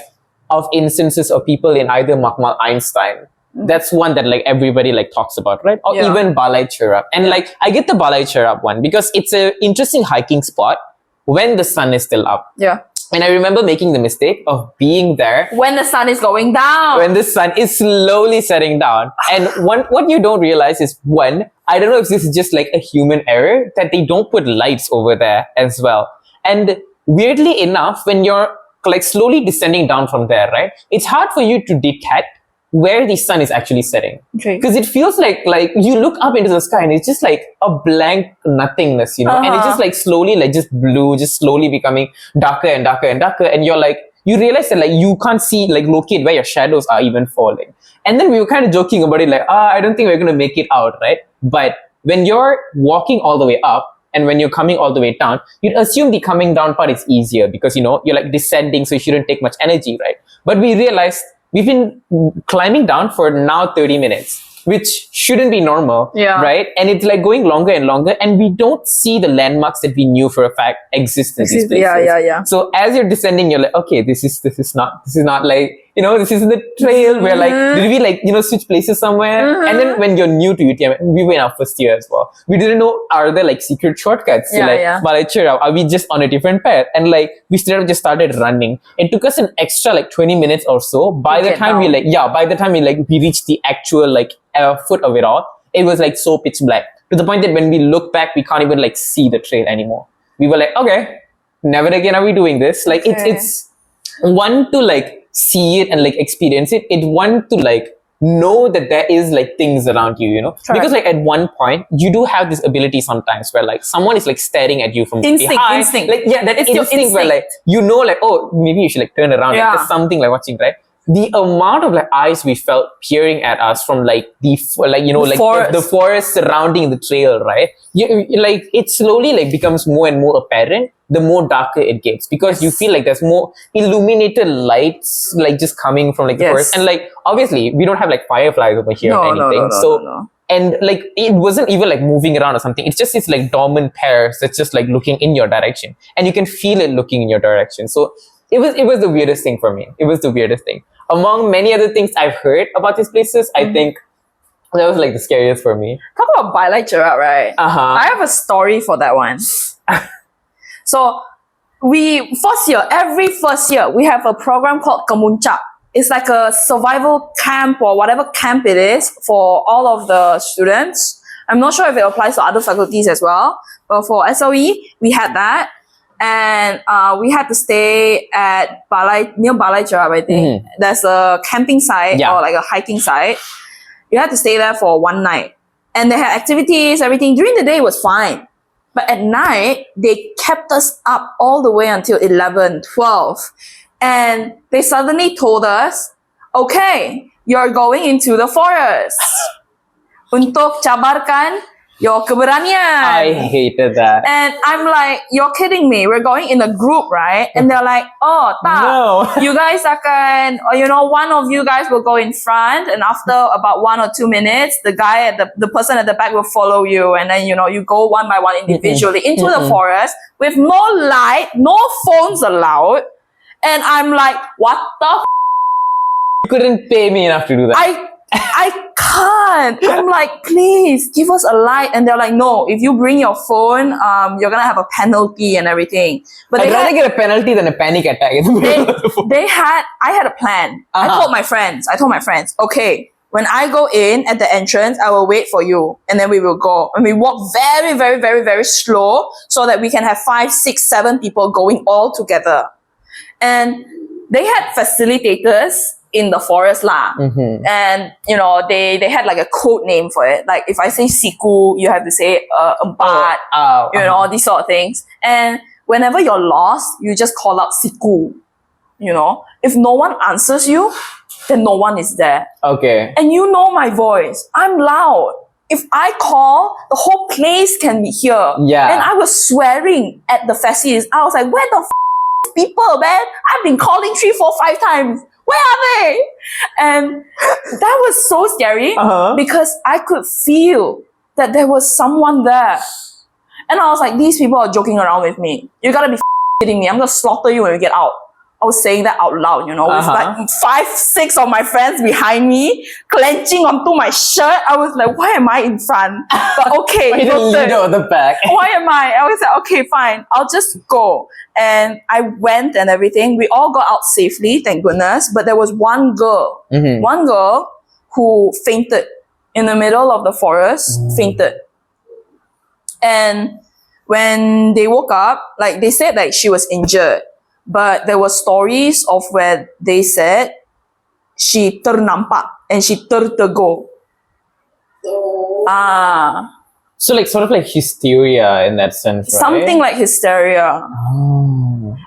of instances of people in either Makmal Einstein. That's one that like everybody like talks about, right? Or even Balai Cherab. And like I get the Balai Cherab one because it's an interesting hiking spot when the sun is still up. Yeah. And I remember making the mistake of being there when the sun is going down. When the sun is slowly setting down. And what you don't realize is one, I don't know if this is just like a human error, that they don't put lights over there as well. And weirdly enough, when you're like slowly descending down from there, right? It's hard for you to detect where the sun is actually setting. Because it feels like you look up into the sky and it's just like a blank nothingness, and it's just like slowly like just blue, just slowly becoming darker and darker and darker. And you're like, you realize that like you can't see, like locate where your shadows are even falling. And then we were kind of joking about it like, I don't think we're going to make it out, right? But when you're walking all the way up and when you're coming all the way down, you'd assume the coming down part is easier because, you're like descending, so you shouldn't take much energy, right? But we realized we've been climbing down for now 30 minutes, which shouldn't be normal, right? And it's like going longer and longer, and we don't see the landmarks that we knew for a fact exist in these places. Yeah. So as you're descending, you're like, okay, this is not like, this is the trail where like, did we like, switch places somewhere? And then when you're new to UTM, we were in our first year as well. We didn't know, are there like secret shortcuts? Are we just on a different path? And like, we straight up just started running. It took us an extra like 20 minutes or so. By the time we reached the actual like foot of it all, it was like so pitch black to the point that when we look back, we can't even like see the trail anymore. We were like, okay, never again are we doing this. Like it's one to like see it and like experience it. It's one to like know that there is like things around you, you know, Correct. because like at one point you do have this ability sometimes where like someone is like staring at you from behind, Instinct. like that It's your instinct where like you know like, oh, maybe you should like turn around, Yeah. like there's something like watching, right? The amount of like eyes we felt peering at us from like the forest surrounding the trail, right? Like it slowly like becomes more and more apparent the more darker it gets, because you feel like there's more illuminated lights like just coming from like the forest, and like obviously we don't have like fireflies over here or anything, so and like it wasn't even like moving around or something. It's just these like dormant pairs that's just like looking in your direction, and you can feel it looking in your direction. So it was the weirdest thing for me. It was the weirdest thing. Among many other things I've heard about these places, I think that was like the scariest for me. Talk about bilateral, right? I have a story for that one. So every first year, we have a program called Kemuncak. It's like a survival camp or whatever camp it is for all of the students. I'm not sure if it applies to other faculties as well, but for SOE, we had that. And we had to stay at near Balai Cherab, I think. There's a camping site or like a hiking site. You had to stay there for one night. And they had activities, everything. During the day, it was fine. But at night, they kept us up all the way until 11, 12. And they suddenly told us, okay, you're going into the forest. Untuk cabarkan your keberanian. I hated that. And I'm like, you're kidding me. We're going in a group, right? And they're like, oh, tak. No. You guys akan, or you know, one of you guys will go in front, and after about 1 or 2 minutes, the guy at the person at the back will follow you, and then you know you go one by one individually into the forest with no light, no phones allowed. And I'm like, what the You couldn't pay me enough to do that. I can't. I'm like, please give us a light. And they're like, no, if you bring your phone, you're gonna have a penalty and everything. But I'd rather get a penalty than a panic attack in the middle of the phone. I had a plan. I told my friends, okay, when I go in at the entrance, I will wait for you, and then we will go. And we walk very, very, very, very slow so that we can have 5, 6, 7 people going all together. And they had facilitators in the forest lah. And you know, they had like a code name for it. Like if I say siku, you have to say empat, you know, these sort of things. And whenever you're lost, you just call out siku. You know, if no one answers you, then no one is there. Okay. And you know my voice. I'm loud. If I call, the whole place can be here. Yeah. And I was swearing at the facis. I was like, where the people, man? I've been calling 3, 4, 5 times. Where are they? And that was so scary because I could feel that there was someone there. And I was like, these people are joking around with me. You gotta be kidding me. I'm gonna slaughter you when we get out. I was saying that out loud, you know, with like 5, 6 of my friends behind me, clenching onto my shirt. I was like, why am I in front? But okay, Why the leader of the pack? Why am I? I was like, okay, fine, I'll just go. And I went and everything. We all got out safely, thank goodness. But there was one girl who fainted in the middle of the forest, fainted. And when they woke up, like they said like she was injured. But there were stories of where they said she ternampak and she tertegur. So like sort of like hysteria in that sense, right? Something like hysteria.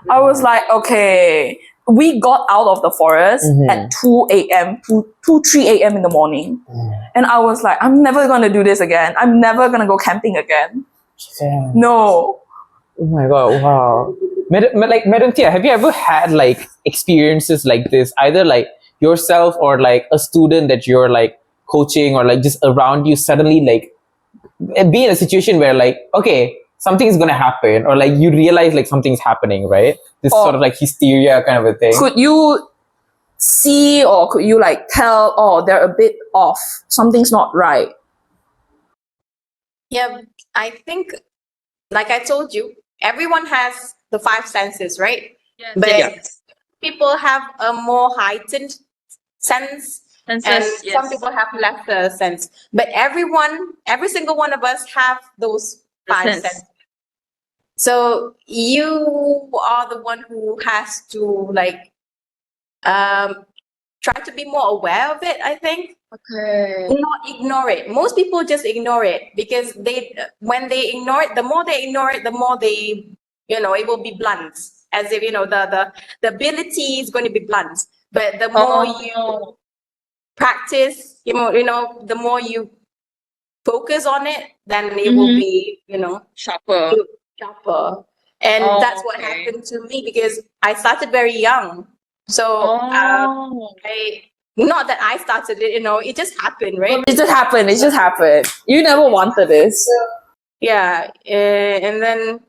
I was like, okay. We got out of the forest at 2 a.m., 3 a.m. in the morning. And I was like, I'm never going to do this again. I'm never going to go camping again. Yeah. No. Oh my God, wow. Madam Tia, have you ever had like experiences like this, either like yourself or like a student that you're like coaching or like just around you, suddenly like be in a situation where like, okay, something's gonna happen, or like you realize like something's happening, right? This sort of like hysteria kind of a thing. Could you see or could you like tell, oh, they're a bit off, something's not right? Yeah, I think, like I told you, everyone has the 5 senses, right? Yes. But people have a more heightened sense, and some people have lesser sense. But every single one of us have those 5 senses. So you are the one who has to like try to be more aware of it, I think. Okay. Do not ignore it. Most people just ignore it because when they ignore it, the more they ignore it, the more they, it will be blunt. As if, the ability is going to be blunt. But the more you practice, the more you focus on it, then it will be, Sharper. sharper. And that's what happened to me because I started very young. So not that I started it, it just happened, right? It just happened. It just happened. You never wanted this. Yeah. And then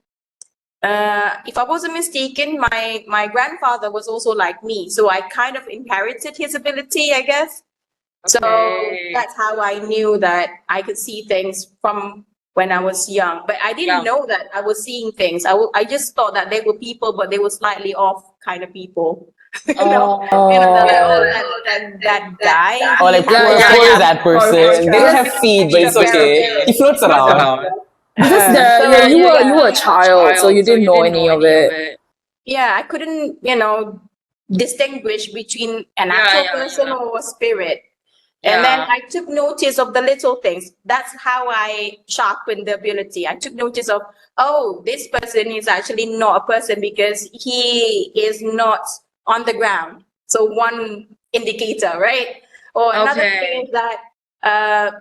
if I wasn't mistaken, my grandfather was also like me. So I kind of inherited his ability, I guess. So that's how I knew that I could see things from when I was young. But I didn't know that I was seeing things. I just thought that they were people, but they were slightly off kind of people. That guy. Or like, who is that person? They don't have feet, but it's okay. He floats around. Because you were a child, so you didn't know any of it. Yeah, I couldn't, distinguish between an actual person or a spirit. And then I took notice of the little things. That's how I sharpened the ability. I took notice of, this person is actually not a person because he is not on the ground. So one indicator, right? Or another thing is that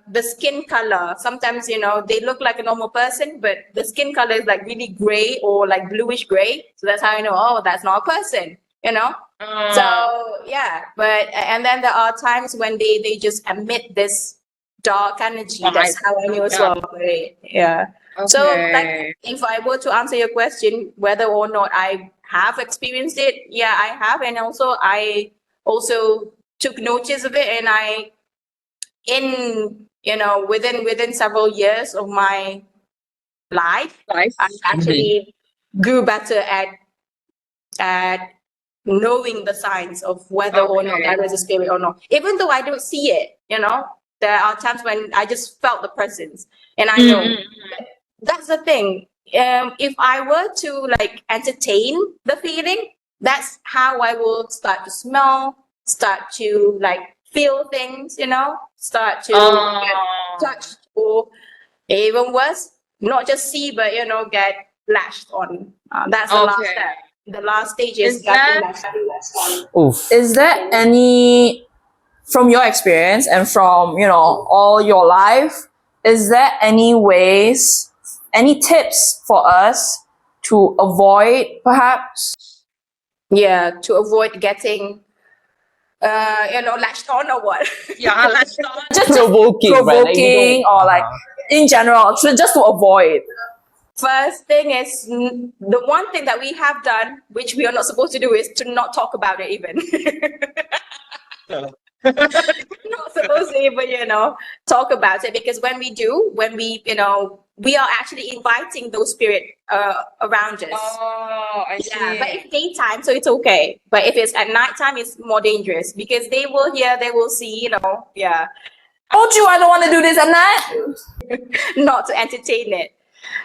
the skin color. Sometimes, they look like a normal person, but the skin color is like really gray or like bluish gray. So that's how I know, that's not a person, So yeah, and then there are times when they just emit this dark energy. That's how I knew as well. Right? Yeah. Okay. So like, if I were to answer your question, whether or not I have experienced it, yeah, I have, and also I also took notice of it, and within several years of my life, I actually grew better at knowing the signs of whether or not there is a spirit or not. Even though I don't see it, there are times when I just felt the presence, and I know. That's the thing. If I were to like entertain the feeling, that's how I will start to smell, start to like feel things, start to get touched, or even worse, not just see, but get lashed on. That's the last step. The last stage is getting lashed on. Oof. Is there any, from your experience and from, all your life, is there any ways, any tips for us to avoid perhaps? Yeah, to avoid getting, latched on or what? Yeah, latched on. Just provoking, right? Like, provoking, or like in general, just to avoid. First thing is, the one thing that we have done, which we are not supposed to do, is to not talk about it even. Not supposed to even, talk about it, because when we, we are actually inviting those spirits around us. Oh, I see. Yeah, but it's daytime, so it's okay. But if it's at nighttime, it's more dangerous because they will hear, they will see, yeah. Told you I don't want to do this at night. Not to entertain it.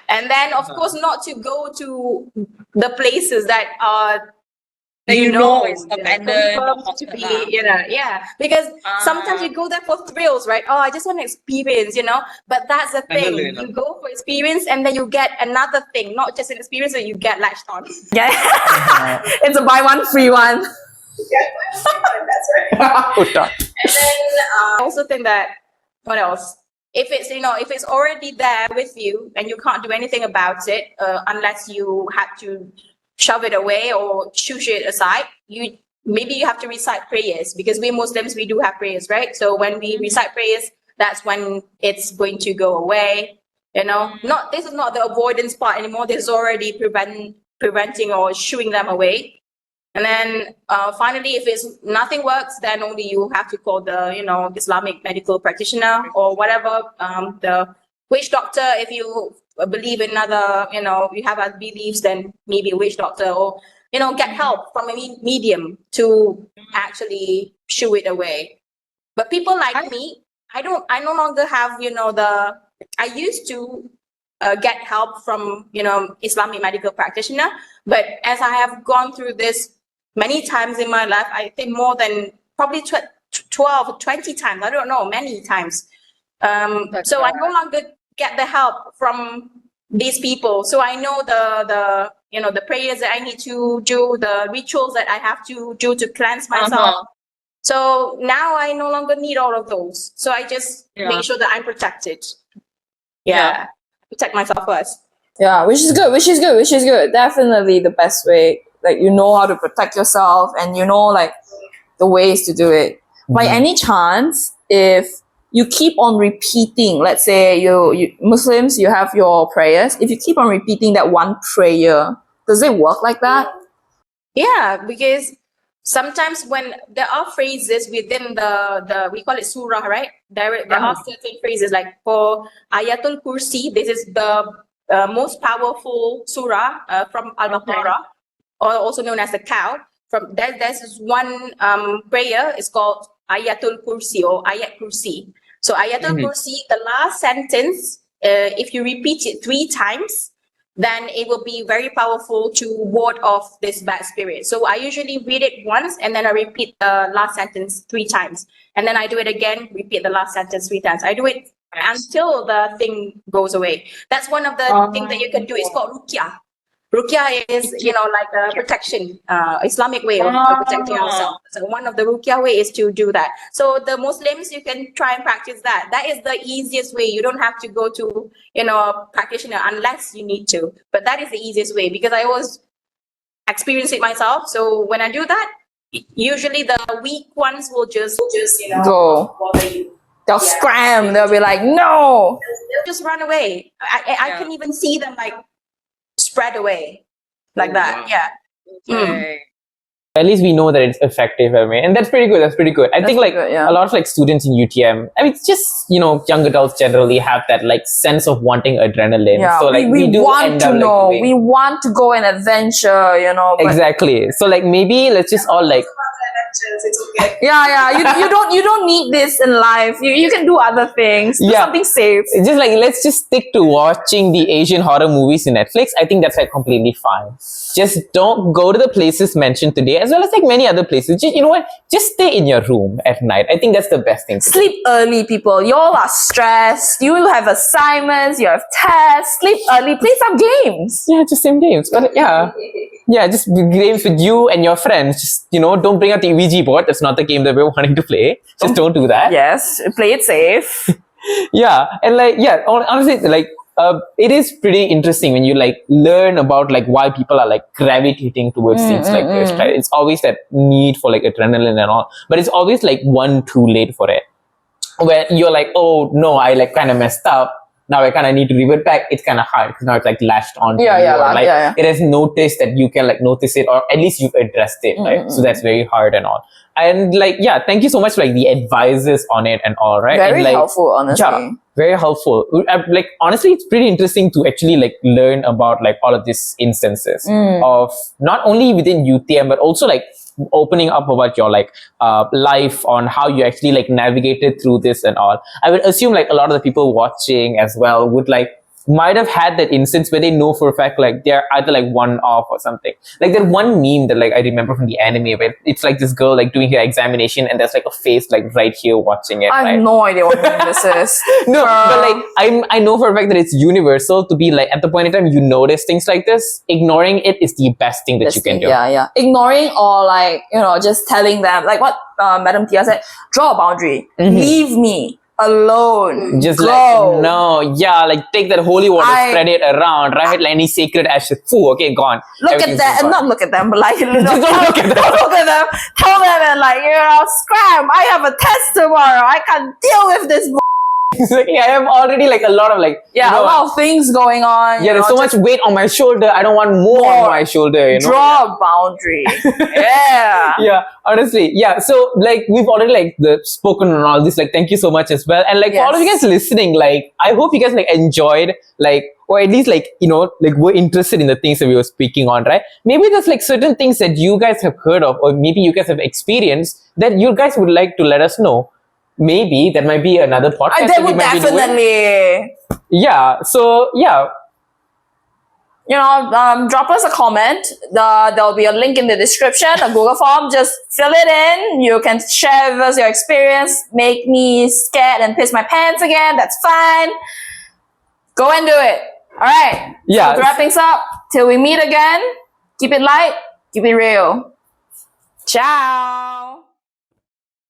And then, of course, not to go to the places that are, it's abandoned. confirmed to be, yeah. Because sometimes you go there for thrills, right? Oh, I just want to experience, But that's the thing. You go for experience and then you get another thing, not just an experience, but you get latched on. Yeah. It's a buy one, free one. That's right. And then I also think that, what else? If it's, if it's already there with you and you can't do anything about it, unless you had to shove it away or shush it aside, maybe you have to recite prayers, because we Muslims, we do have prayers, right? So when we recite prayers, that's when it's going to go away. This is not the avoidance part anymore. This is already preventing or shooing them away. And then finally, if nothing works, then only you have to call the, Islamic medical practitioner or whatever, the witch doctor. If you believe in other, you have other beliefs, then maybe a witch doctor, or, get help from a medium to actually shoo it away. But people like me, I no longer have, I used to get help from, Islamic medical practitioner. But as I have gone through this many times in my life, I think more than probably 12 or 20 times. I don't know, many times. That's So I right. no longer get the help from these people. So I know the the prayers that I need to do, the rituals that I have to do to cleanse myself. Uh-huh. So now I no longer need all of those. So I just Yeah. make sure that I'm protected. Yeah. Protect myself first. Yeah, which is good, which is good, which is good. Definitely the best way. Like, you know how to protect yourself and you know, like, the ways to do it. By any chance, if you keep on repeating, let's say you Muslims, you have your prayers. If you keep on repeating that one prayer, does it work like that? Yeah, because sometimes when there are phrases within the we call it surah, right? There are certain phrases like for Ayatul Kursi. This is the most powerful surah from Al-Baqarah, or also known as the cow. From there's this one prayer. It's called Ayatul Kursi or Ayat Kursi. So Ayatul Kursi, the last sentence, if you repeat it 3 times, then it will be very powerful to ward off this bad spirit. So I usually read it once and then I repeat the last sentence 3 times. And then I do it again, repeat the last sentence 3 times. I do it until the thing goes away. That's one of the things that you can do. It's called ruqyah. Ruqyah is, like a protection, Islamic way of protecting ourselves. So one of the ruqyah way is to do that. So the Muslims, you can try and practice that. That is the easiest way. You don't have to go to, a practitioner unless you need to. But that is the easiest way because I always experience it myself. So when I do that, usually the weak ones will just Go. They'll scram. They'll be like, no. they'll just run away. I can even see them like spread away like that. Yeah. Okay. At least we know that it's effective, I mean, and that's pretty good. That's pretty good. I think like pretty good, yeah. a lot of like students in UTM, I mean, it's just young adults generally have that like sense of wanting adrenaline. Yeah, So like we do want end to up, like, know. doing- We want to go and adventure, but Exactly. So like maybe let's just all like you don't need this in life. You can do other things. Do Yeah. something safe. just like let's just stick to watching the Asian horror movies in Netflix. I think that's like completely fine. Just don't go to the places mentioned today, as well as like many other places. Just, you know what? Just stay in your room at night. I think that's the best thing. To do. Sleep early, people. You all are stressed. You have assignments. You have tests. Sleep early. Play some games. Yeah, just same games. But yeah, just games with you and your friends. Just don't bring out the Ouija board. That's not the game that we're wanting to play. Just don't do that. Yes, play it safe. Yeah, and like honestly, like it is pretty interesting when you like learn about like why people are like gravitating towards things like this, right? It's always that need for like adrenaline and all, but it's always like one too late for it, where you're like, oh no, I like kind of messed up. Now I kind of need to revert back. It's kind of hard because now it's like lashed on. It has noticed that you can like notice it, or at least you've addressed it, right? So that's very hard and all. And like, yeah, thank you so much for like the advices on it and all, right? Very and, like, helpful, honestly. Yeah, very helpful. Like honestly, it's pretty interesting to actually like learn about like all of these instances of not only within UTM but also like opening up about your like life on how you actually like navigated through this and all. I would assume like a lot of the people watching as well would like might have had that instance where they know for a fact like they're either like one off or something. Like that one meme that like I remember from the anime where it's like this girl like doing her examination and there's like a face like right here watching it. I have no idea what meme this is. No, but like I know for a fact that it's universal to be like at the point in time you notice things like this, ignoring it is the best thing that you can do. Yeah. Ignoring or like, just telling them, like what Madam Tia said, draw a boundary. Leave me alone. Just go. like, no, yeah, like take that holy water, spread it around, right? Like any sacred ashes. Foo, okay, gone. Look at them, and not look at them, but like, Just don't look at them. Don't look at them. Tell them and like, scram, I have a test tomorrow. I can't deal with this. It's like, I have already like a lot of like, a lot of things going on. Yeah, there's so much weight on my shoulder. I don't want more on my shoulder, Draw a boundary. Yeah. Yeah, honestly. Yeah. So like we've already like spoken on all this. Like thank you so much as well. And like for all of you guys listening, like I hope you guys like enjoyed like or at least like like we're interested in the things that we were speaking on, right? Maybe there's like certain things that you guys have heard of or maybe you guys have experienced that you guys would like to let us know. Maybe that might be another podcast. That would definitely. Yeah. So yeah. drop us a comment. There'll be a link in the description, a Google form. Just fill it in. You can share with us your experience. Make me scared and piss my pants again. That's fine. Go and do it. All right. Yeah. So to wrap things up, till we meet again, keep it light, keep it real. Ciao.